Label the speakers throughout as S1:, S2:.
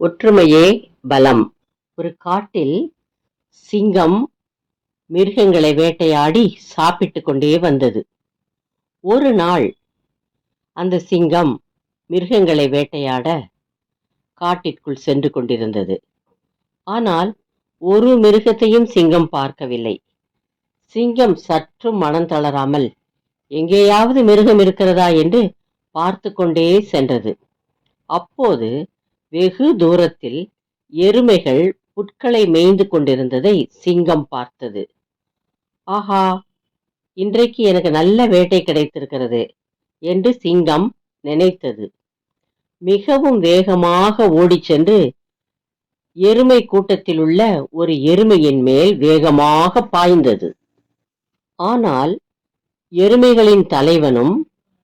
S1: ஒற்றுமையே பலம். ஒரு காட்டில் சிங்கம் மிருகங்களை வேட்டையாடி சாப்பிட்டுக் கொண்டே வந்தது. ஒரு நாள் அந்த சிங்கம் மிருகங்களை வேட்டையாட காட்டிற்குள் சென்று கொண்டிருந்தது. ஆனால் ஒரு மிருகத்தையும் சிங்கம் பார்க்கவில்லை. சிங்கம் சற்றும் மனம் தளராமல் எங்கேயாவது மிருகம் இருக்கிறதா என்று பார்த்து கொண்டே சென்றது. அப்போது வெகு தூரத்தில் எருமைகள் புட்களை மேய்ந்து கொண்டிருந்ததை சிங்கம் பார்த்தது. ஆஹா, இன்றைக்கு எனக்கு நல்ல வேட்டை கிடைத்திருக்கிறது என்று சிங்கம் நினைத்தது. மிகவும் வேகமாக ஓடிச் சென்று எருமை கூட்டத்தில் உள்ள ஒரு எருமையின் மேல் வேகமாக பாய்ந்தது. ஆனால் எருமைகளின் தலைவனும்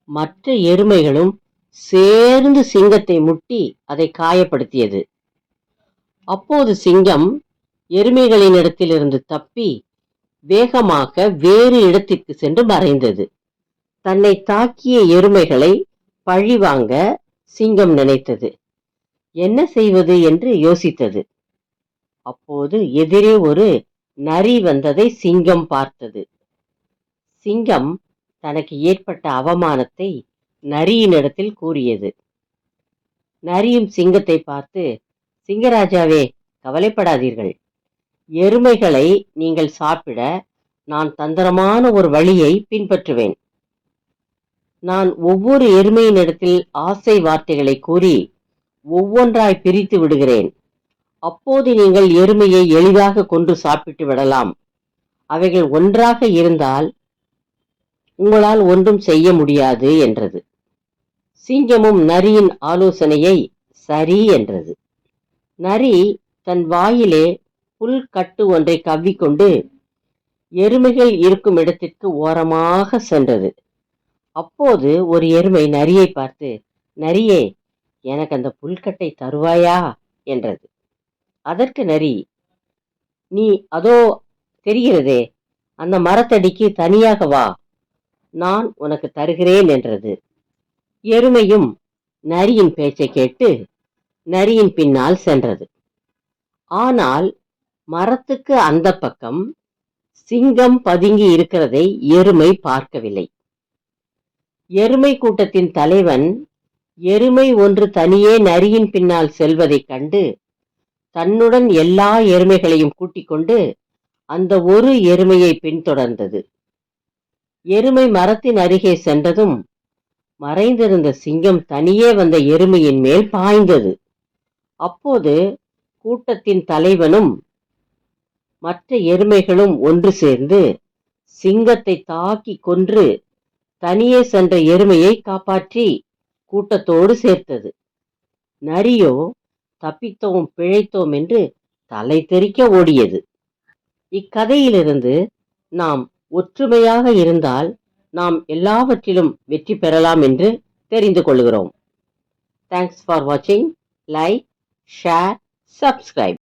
S1: மற்ற எருமைகளும் சேர்ந்து சிங்கத்தை முட்டி அதை காயப்படுத்தியது. அப்போது சிங்கம் எருமைகளின் இடத்திலிருந்து தப்பி வேகமாக வேறு இடத்திற்கு சென்று மறைந்தது. தன்னை தாக்கிய எருமைகளை பழிவாங்க சிங்கம் நினைத்தது. என்ன செய்வது என்று யோசித்தது. அப்போது எதிரே ஒரு நரி வந்ததை சிங்கம் பார்த்தது. சிங்கம் தனக்கு ஏற்பட்ட அவமானத்தை நரியினிடத்தில் கூறியது. நரியும் சிங்கத்தை பார்த்து, சிங்கராஜாவே, கவலைப்படாதீர்கள். எருமைகளை நீங்கள் சாப்பிட நான் தந்திரமான ஒரு வழியை பின்பற்றுவேன். நான் ஒவ்வொரு எருமையினிடத்தில் ஆசை வார்த்தைகளை கூறி ஒவ்வொன்றாய் பிரித்து விடுகிறேன். அப்போது நீங்கள் எருமையை எளிதாக கொன்று சாப்பிட்டு விடலாம். அவைகள் ஒன்றாக இருந்தால் உங்களால் ஒன்றும் செய்ய முடியாது என்றது. சிங்கமும் நரியின் ஆலோசனையை சரி என்றது. நரி தன் வாயிலே புல் கட்டு ஒன்றை கவ்விக்கொண்டு எருமைகள் இருக்கும் இடத்திற்கு ஓரமாக சென்றது. அப்போது ஒரு எருமை நரியை பார்த்து, நரியே, எனக்கு அந்த புல்கட்டை தருவாயா என்றது. அதற்கு நரி, நீ அதோ தெரிகிறதே அந்த மரத்தடிக்கு தனியாக வா, நான் உனக்கு தருகிறேன் என்றது. எருமையும் நரியின் பேச்சை கேட்டு நரியின் பின்னால் சென்றது. ஆனால் மரத்துக்கு அந்த பக்கம் சிங்கம் பதுங்கி இருக்கிறதை எருமை பார்க்கவில்லை. எருமை கூட்டத்தின் தலைவன் எருமை ஒன்று தனியே நரியின் பின்னால் செல்வதைக் கண்டு தன்னுடன் எல்லா எருமைகளையும் கூட்டிக் கொண்டு அந்த ஒரு எருமையை பின்தொடர்ந்தது. எருமை மரத்தின் அருகே சென்றதும் மறைந்திருந்த சிங்கம் தனியே வந்த எருமையின் மேல் பாய்ந்தது. அப்போது கூட்டத்தின் தலைவனும் மற்ற எருமைகளும் ஒன்று சேர்ந்து சிங்கத்தை தாக்கி கொன்று தனியே சென்ற எருமையை காப்பாற்றி கூட்டத்தோடு சேர்த்தது. நரியோ தப்பித்தோம் பிழைத்தோம் என்று தலை தெறிக்க ஓடியது. இக்கதையிலிருந்து நாம் ஒற்றுமையாக இருந்தால் நாம் எல்லாவற்றிலும் வெற்றி பெறலாம் என்று தெரிந்து கொள்கிறோம். தேங்க்ஸ் ஃபார் வாட்சிங். Like, share, subscribe.